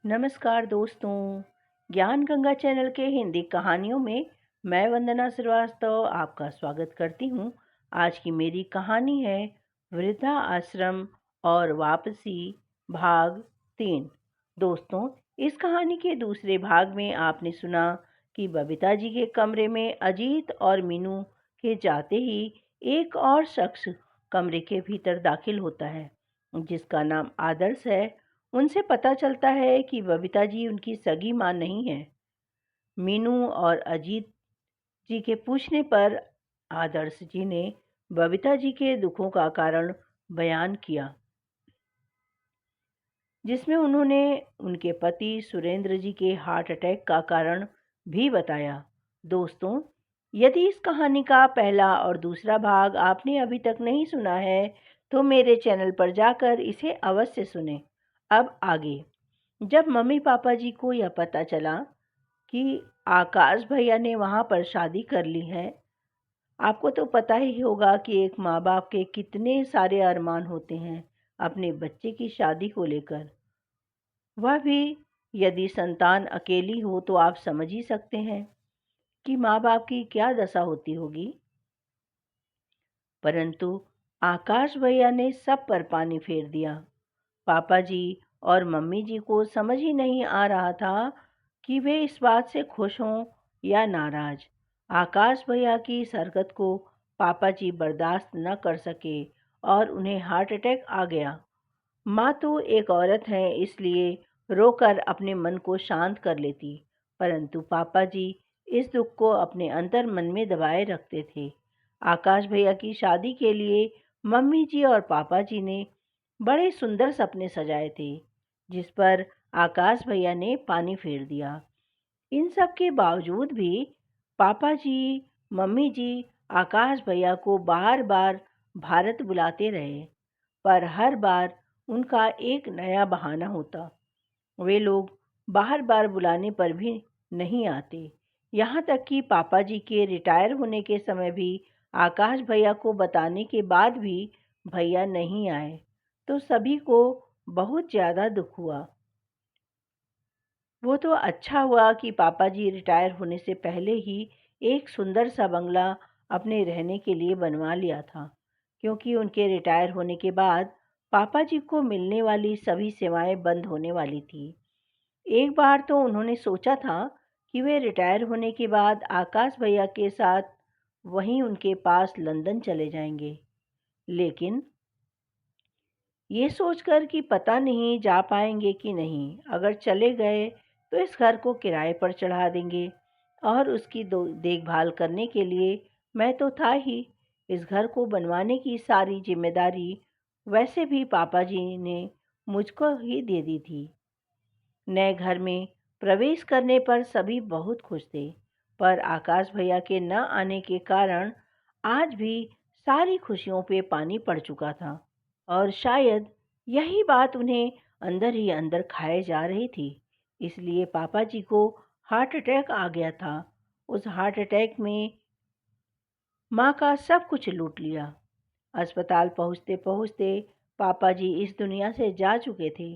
नमस्कार दोस्तों। ज्ञान गंगा चैनल के हिंदी कहानियों में मैं वंदना श्रीवास्तव आपका स्वागत करती हूँ। आज की मेरी कहानी है वृद्धा आश्रम और वापसी, भाग 3। दोस्तों, इस कहानी के दूसरे भाग में आपने सुना कि बबीता जी के कमरे में अजीत और मीनू के जाते ही एक और शख्स कमरे के भीतर दाखिल होता है, जिसका नाम आदर्श है। उनसे पता चलता है कि बबीता जी उनकी सगी मां नहीं है। मीनू और अजीत जी के पूछने पर आदर्श जी ने बबीता जी के दुखों का कारण बयान किया, जिसमें उन्होंने उनके पति सुरेंद्र जी के हार्ट अटैक का कारण भी बताया। दोस्तों, यदि इस कहानी का पहला और दूसरा भाग आपने अभी तक नहीं सुना है तो मेरे चैनल पर जाकर इसे अवश्य सुनें। अब आगे। जब मम्मी पापा जी को यह पता चला कि आकाश भैया ने वहां पर शादी कर ली है, आपको तो पता ही होगा कि एक माँ बाप के कितने सारे अरमान होते हैं अपने बच्चे की शादी को लेकर। वह भी यदि संतान अकेली हो तो आप समझ ही सकते हैं कि माँ बाप की क्या दशा होती होगी। परंतु आकाश भैया ने सब पर पानी फेर दिया। पापा जी और मम्मी जी को समझ ही नहीं आ रहा था कि वे इस बात से खुश हों या नाराज। आकाश भैया की इस हरकत को पापा जी बर्दाश्त न कर सके और उन्हें हार्ट अटैक आ गया। माँ तो एक औरत है, इसलिए रोकर अपने मन को शांत कर लेती, परंतु पापा जी इस दुख को अपने अंतर मन में दबाए रखते थे। आकाश भैया की शादी के लिए मम्मी जी और पापा जी ने बड़े सुंदर सपने सजाए थे, जिस पर आकाश भैया ने पानी फेर दिया। इन सब के बावजूद भी पापा जी, मम्मी जी आकाश भैया को बार बार भारत बुलाते रहे, पर हर बार उनका एक नया बहाना होता। वे लोग बार बार बुलाने पर भी नहीं आते। यहाँ तक कि पापा जी के रिटायर होने के समय भी आकाश भैया को बताने के बाद भी भैया नहीं आए, तो सभी को बहुत ज़्यादा दुख हुआ। वो तो अच्छा हुआ कि पापा जी रिटायर होने से पहले ही एक सुंदर सा बंगला अपने रहने के लिए बनवा लिया था, क्योंकि उनके रिटायर होने के बाद पापा जी को मिलने वाली सभी सेवाएं बंद होने वाली थी। एक बार तो उन्होंने सोचा था कि वे रिटायर होने के बाद आकाश भैया के साथ वहीं उनके पास लंदन चले जाएंगे, लेकिन ये सोचकर कि पता नहीं जा पाएंगे कि नहीं, अगर चले गए तो इस घर को किराए पर चढ़ा देंगे और उसकी देखभाल करने के लिए मैं तो था ही। इस घर को बनवाने की सारी जिम्मेदारी वैसे भी पापा जी ने मुझको ही दे दी थी। नए घर में प्रवेश करने पर सभी बहुत खुश थे, पर आकाश भैया के न आने के कारण आज भी सारी खुशियों पे पानी पड़ चुका था, और शायद यही बात उन्हें अंदर ही अंदर खाए जा रही थी। इसलिए पापा जी को हार्ट अटैक आ गया था। उस हार्ट अटैक में माँ का सब कुछ लूट लिया। अस्पताल पहुँचते पहुँचते पापा जी इस दुनिया से जा चुके थे।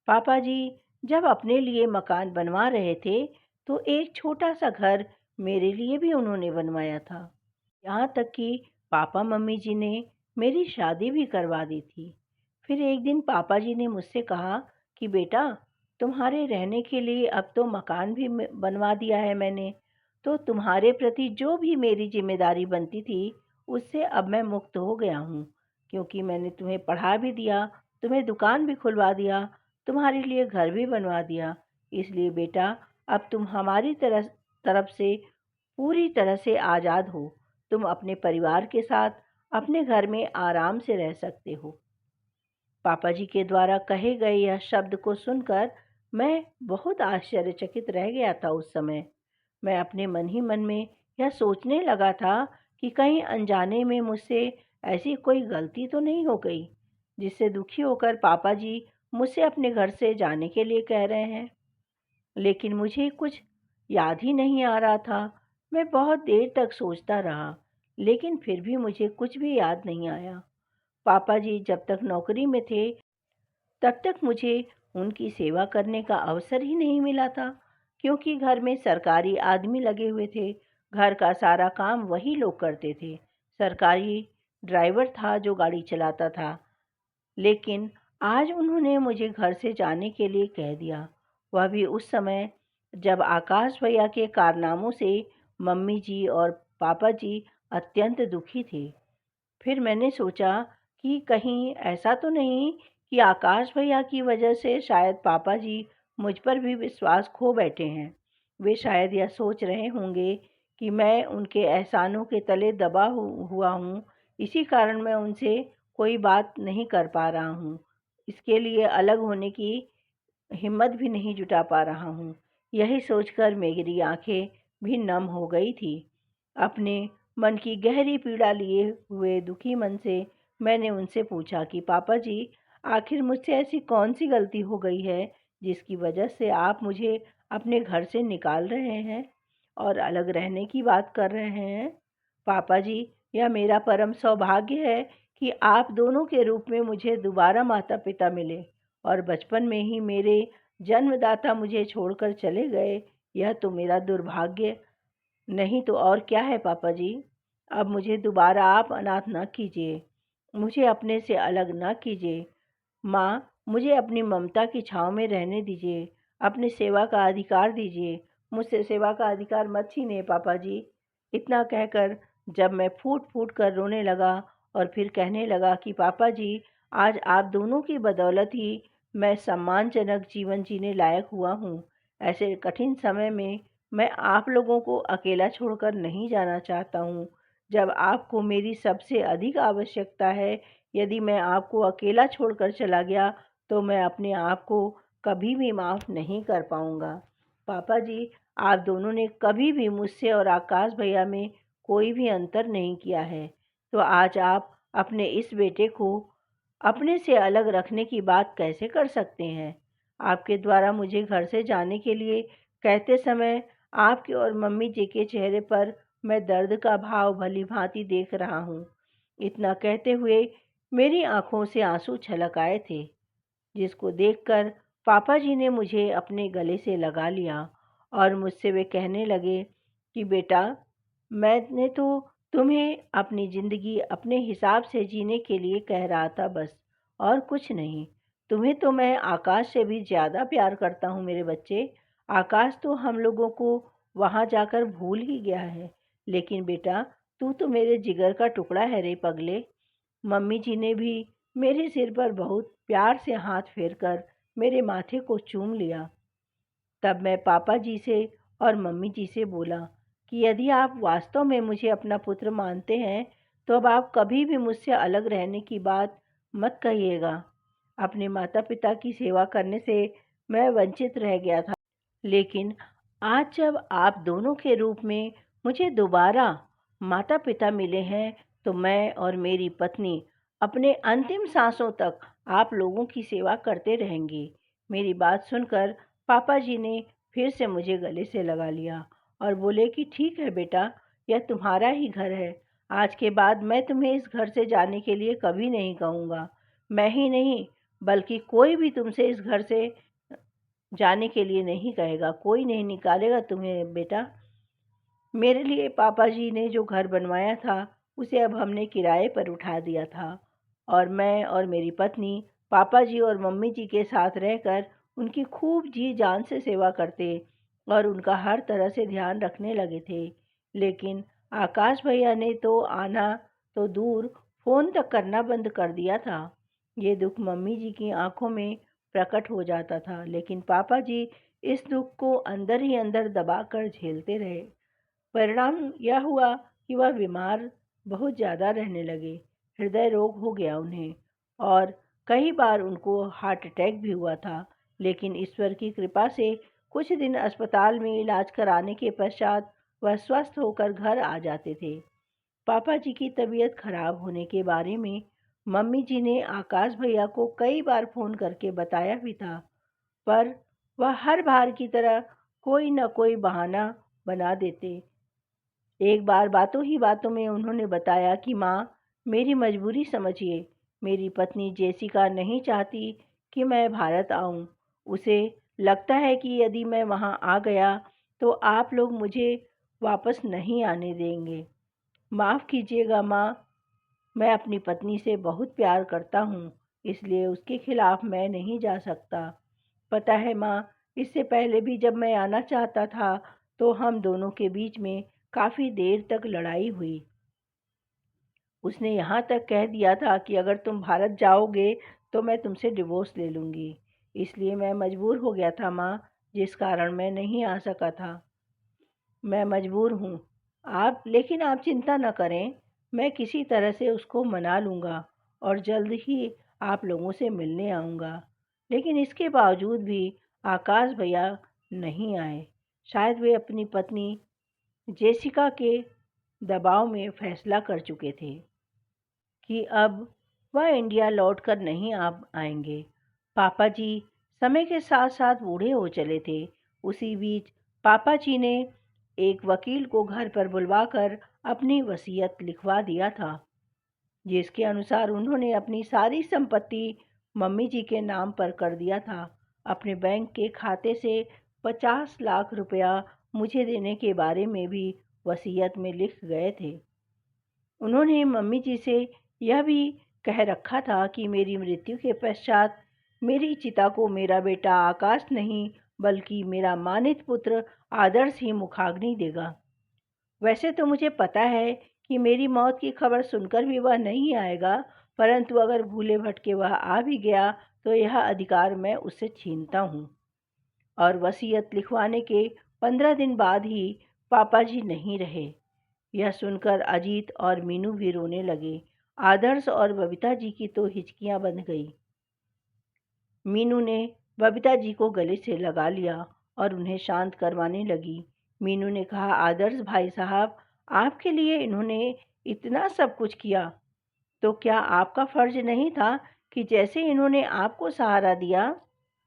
पापा जी जब अपने लिए मकान बनवा रहे थे तो एक छोटा सा घर मेरे लिए भी उन्होंने बनवाया था। यहाँ तक कि पापा मम्मी जी ने मेरी शादी भी करवा दी थी। फिर एक दिन पापा जी ने मुझसे कहा कि बेटा, तुम्हारे रहने के लिए अब तो मकान भी बनवा दिया है मैंने, तो तुम्हारे प्रति जो भी मेरी जिम्मेदारी बनती थी उससे अब मैं मुक्त हो गया हूँ, क्योंकि मैंने तुम्हें पढ़ा भी दिया, तुम्हें दुकान भी खुलवा दिया, तुम्हारे लिए घर भी बनवा दिया। इसलिए बेटा, अब तुम हमारी तरफ से पूरी तरह से आज़ाद हो। तुम अपने परिवार के साथ अपने घर में आराम से रह सकते हो। पापा जी के द्वारा कहे गए यह शब्द को सुनकर मैं बहुत आश्चर्यचकित रह गया था। उस समय मैं अपने मन ही मन में यह सोचने लगा था कि कहीं अनजाने में मुझसे ऐसी कोई गलती तो नहीं हो गई, जिससे दुखी होकर पापा जी मुझसे अपने घर से जाने के लिए कह रहे हैं। लेकिन मुझे कुछ याद ही नहीं आ रहा था। मैं बहुत देर तक सोचता रहा, लेकिन फिर भी मुझे कुछ भी याद नहीं आया। पापा जी जब तक नौकरी में थे तब तक मुझे उनकी सेवा करने का अवसर ही नहीं मिला था, क्योंकि घर में सरकारी आदमी लगे हुए थे। घर का सारा काम वही लोग करते थे। सरकारी ड्राइवर था जो गाड़ी चलाता था। लेकिन आज उन्होंने मुझे घर से जाने के लिए कह दिया, वह भी उस समय जब आकाश भैया के कारनामों से मम्मी जी और पापा जी अत्यंत दुखी थे। फिर मैंने सोचा कि कहीं ऐसा तो नहीं कि आकाश भैया की वजह से शायद पापा जी मुझ पर भी विश्वास खो बैठे हैं। वे शायद यह सोच रहे होंगे कि मैं उनके एहसानों के तले दबा हुआ हूँ, इसी कारण मैं उनसे कोई बात नहीं कर पा रहा हूँ। इसके लिए अलग होने की हिम्मत भी नहीं जुटा पा रहा हूँ। यही सोचकर मेरी आंखें भी नम हो गई थी। अपने मन की गहरी पीड़ा लिए हुए दुखी मन से मैंने उनसे पूछा कि पापा जी, आखिर मुझसे ऐसी कौन सी गलती हो गई है जिसकी वजह से आप मुझे अपने घर से निकाल रहे हैं और अलग रहने की बात कर रहे हैं? पापा जी, यह मेरा परम सौभाग्य है कि आप दोनों के रूप में मुझे दोबारा माता पिता मिले, और बचपन में ही मेरे जन्मदाता मुझे छोड़कर चले गए, यह तो मेरा दुर्भाग्य नहीं तो और क्या है पापा जी। अब मुझे दोबारा आप अनाथ न कीजिए, मुझे अपने से अलग न कीजिए। माँ, मुझे अपनी ममता की छाँव में रहने दीजिए, अपनी सेवा का अधिकार दीजिए, मुझसे सेवा का अधिकार मत छीनिए पापा जी। इतना कहकर जब मैं फूट फूट कर रोने लगा और फिर कहने लगा कि पापा जी, आज आप दोनों की बदौलत ही मैं सम्मानजनक जीवन जीने लायक हुआ हूँ। ऐसे कठिन समय में मैं आप लोगों को अकेला छोड़कर नहीं जाना चाहता हूँ। जब आपको मेरी सबसे अधिक आवश्यकता है, यदि मैं आपको अकेला छोड़कर चला गया तो मैं अपने आप को कभी भी माफ़ नहीं कर पाऊंगा। पापा जी, आप दोनों ने कभी भी मुझसे और आकाश भैया में कोई भी अंतर नहीं किया है, तो आज आप अपने इस बेटे को अपने से अलग रखने की बात कैसे कर सकते हैं? आपके द्वारा मुझे घर से जाने के लिए कहते समय आपके और मम्मी जी के चेहरे पर मैं दर्द का भाव भली भांति देख रहा हूँ। इतना कहते हुए मेरी आंखों से आंसू छलक आए थे, जिसको देखकर पापा जी ने मुझे अपने गले से लगा लिया और मुझसे वे कहने लगे कि बेटा, मैंने तो तुम्हें अपनी ज़िंदगी अपने हिसाब से जीने के लिए कह रहा था बस, और कुछ नहीं। तुम्हें तो मैं आकाश से भी ज़्यादा प्यार करता हूँ मेरे बच्चे। आकाश तो हम लोगों को वहाँ जाकर भूल ही गया है, लेकिन बेटा, तू तो मेरे जिगर का टुकड़ा है रे पगले। मम्मी जी ने भी मेरे सिर पर बहुत प्यार से हाथ फेरकर मेरे माथे को चूम लिया। तब मैं पापा जी से और मम्मी जी से बोला कि यदि आप वास्तव में मुझे अपना पुत्र मानते हैं, तो अब आप कभी भी मुझसे अलग रहने की बात मत कहिएगा। अपने माता पिता की सेवा करने से मैं वंचित रह गया था, लेकिन आज जब आप दोनों के रूप में मुझे दोबारा माता पिता मिले हैं, तो मैं और मेरी पत्नी अपने अंतिम सांसों तक आप लोगों की सेवा करते रहेंगे। मेरी बात सुनकर पापा जी ने फिर से मुझे गले से लगा लिया और बोले कि ठीक है बेटा, यह तुम्हारा ही घर है। आज के बाद मैं तुम्हें इस घर से जाने के लिए कभी नहीं कहूँगा। मैं ही नहीं, बल्कि कोई भी तुमसे इस घर से जाने के लिए नहीं कहेगा। कोई नहीं निकालेगा तुम्हें बेटा। मेरे लिए पापा जी ने जो घर बनवाया था, उसे अब हमने किराए पर उठा दिया था, और मैं और मेरी पत्नी पापा जी और मम्मी जी के साथ रहकर उनकी खूब जी जान से सेवा करते और उनका हर तरह से ध्यान रखने लगे थे। लेकिन आकाश भैया ने तो आना तो दूर, फ़ोन तक करना बंद कर दिया था। ये दुख मम्मी जी की आंखों में प्रकट हो जाता था, लेकिन पापा जी इस दुख को अंदर ही अंदर दबाकर झेलते रहे। परिणाम यह हुआ कि वह बीमार बहुत ज़्यादा रहने लगे। हृदय रोग हो गया उन्हें, और कई बार उनको हार्ट अटैक भी हुआ था। लेकिन ईश्वर की कृपा से कुछ दिन अस्पताल में इलाज कराने के पश्चात वह स्वस्थ होकर घर आ जाते थे। पापा जी की तबीयत खराब होने के बारे में मम्मी जी ने आकाश भैया को कई बार फ़ोन करके बताया भी था, पर वह हर बार की तरह कोई न कोई बहाना बना देते। एक बार बातों ही बातों में उन्होंने बताया कि माँ, मेरी मजबूरी समझिए। मेरी पत्नी जेसिका नहीं चाहती कि मैं भारत आऊँ, उसे लगता है कि यदि मैं वहाँ आ गया तो आप लोग मुझे वापस नहीं आने देंगे। माफ़ कीजिएगा माँ, मैं अपनी पत्नी से बहुत प्यार करता हूँ, इसलिए उसके खिलाफ मैं नहीं जा सकता। पता है माँ, इससे पहले भी जब मैं आना चाहता था तो हम दोनों के बीच में काफ़ी देर तक लड़ाई हुई। उसने यहाँ तक कह दिया था कि अगर तुम भारत जाओगे तो मैं तुमसे डिवोर्स ले लूँगी। इसलिए मैं मजबूर हो गया था माँ, जिस कारण मैं नहीं आ सका था। मैं मजबूर हूँ। लेकिन आप चिंता न करें, मैं किसी तरह से उसको मना लूँगा और जल्द ही आप लोगों से मिलने आऊँगा। लेकिन इसके बावजूद भी आकाश भैया नहीं आए। शायद वे अपनी पत्नी जेसिका के दबाव में फैसला कर चुके थे कि अब वह इंडिया लौटकर नहीं आ आएंगे। पापा जी समय के साथ साथ बूढ़े हो चले थे। उसी बीच पापा जी ने एक वकील को घर पर बुलवाकर अपनी वसीयत लिखवा दिया था, जिसके अनुसार उन्होंने अपनी सारी संपत्ति मम्मी जी के नाम पर कर दिया था। अपने बैंक के खाते से 50 लाख रुपया मुझे देने के बारे में भी वसीयत में लिख गए थे। उन्होंने मम्मी जी से यह भी कह रखा था कि मेरी मृत्यु के पश्चात मेरी चिता को मेरा बेटा आकाश नहीं बल्कि मेरा मानित पुत्र आदर्श ही मुखाग्नि देगा। वैसे तो मुझे पता है कि मेरी मौत की खबर सुनकर भी वह नहीं आएगा, परंतु अगर भूले भटके वह आ भी गया तो यह अधिकार मैं उससे छीनता हूँ। और वसीयत लिखवाने के 15 दिन बाद ही पापा जी नहीं रहे। यह सुनकर अजीत और मीनू भी रोने लगे। आदर्श और बबीता जी की तो हिचकियां बंध गई। मीनू ने बबीता जी को गले से लगा लिया और उन्हें शांत करवाने लगी। मीनू ने कहा, आदर्श भाई साहब, आपके लिए इन्होंने इतना सब कुछ किया, तो क्या आपका फर्ज नहीं था कि जैसे इन्होंने आपको सहारा दिया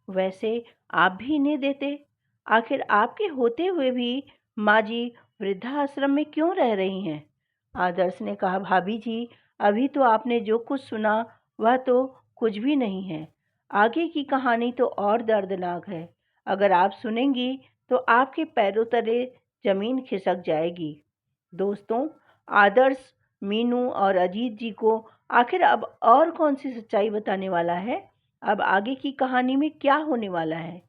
वैसे आप भी इन्हें देते? आखिर आपके होते हुए भी माँ जी वृद्धाश्रम में क्यों रह रही हैं? आदर्श ने कहा, भाभी जी, अभी तो आपने जो कुछ सुना वह तो कुछ भी नहीं है। आगे की कहानी तो और दर्दनाक है। अगर आप सुनेंगी तो आपके पैरों तले जमीन खिसक जाएगी। दोस्तों, आदर्श, मीनू और अजीत जी को आखिर अब और कौन सी सच्चाई बताने वाला है? अब आगे की कहानी में क्या होने वाला है?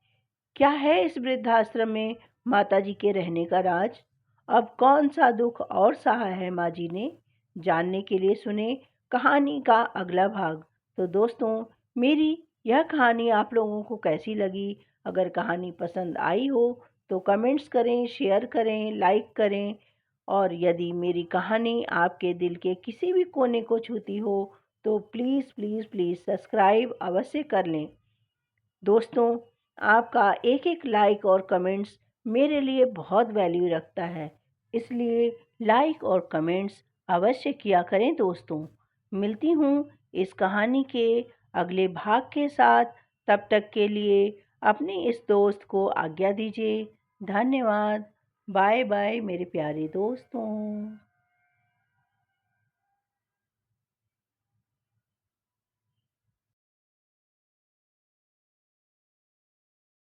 क्या है इस वृद्धाश्रम में माताजी के रहने का राज? अब कौन सा दुख और सहा है माँ जी ने? जानने के लिए सुने कहानी का अगला भाग। तो दोस्तों, मेरी यह कहानी आप लोगों को कैसी लगी? अगर कहानी पसंद आई हो तो कमेंट्स करें, शेयर करें, लाइक करें। और यदि मेरी कहानी आपके दिल के किसी भी कोने को छूती हो तो प्लीज़ प्लीज़ प्लीज़ सब्सक्राइब अवश्य कर लें। दोस्तों, आपका एक एक लाइक और कमेंट्स मेरे लिए बहुत वैल्यू रखता है, इसलिए लाइक और कमेंट्स अवश्य किया करें दोस्तों। मिलती हूँ इस कहानी के अगले भाग के साथ। तब तक के लिए अपने इस दोस्त को आज्ञा दीजिए। धन्यवाद। बाय बाय मेरे प्यारे दोस्तों।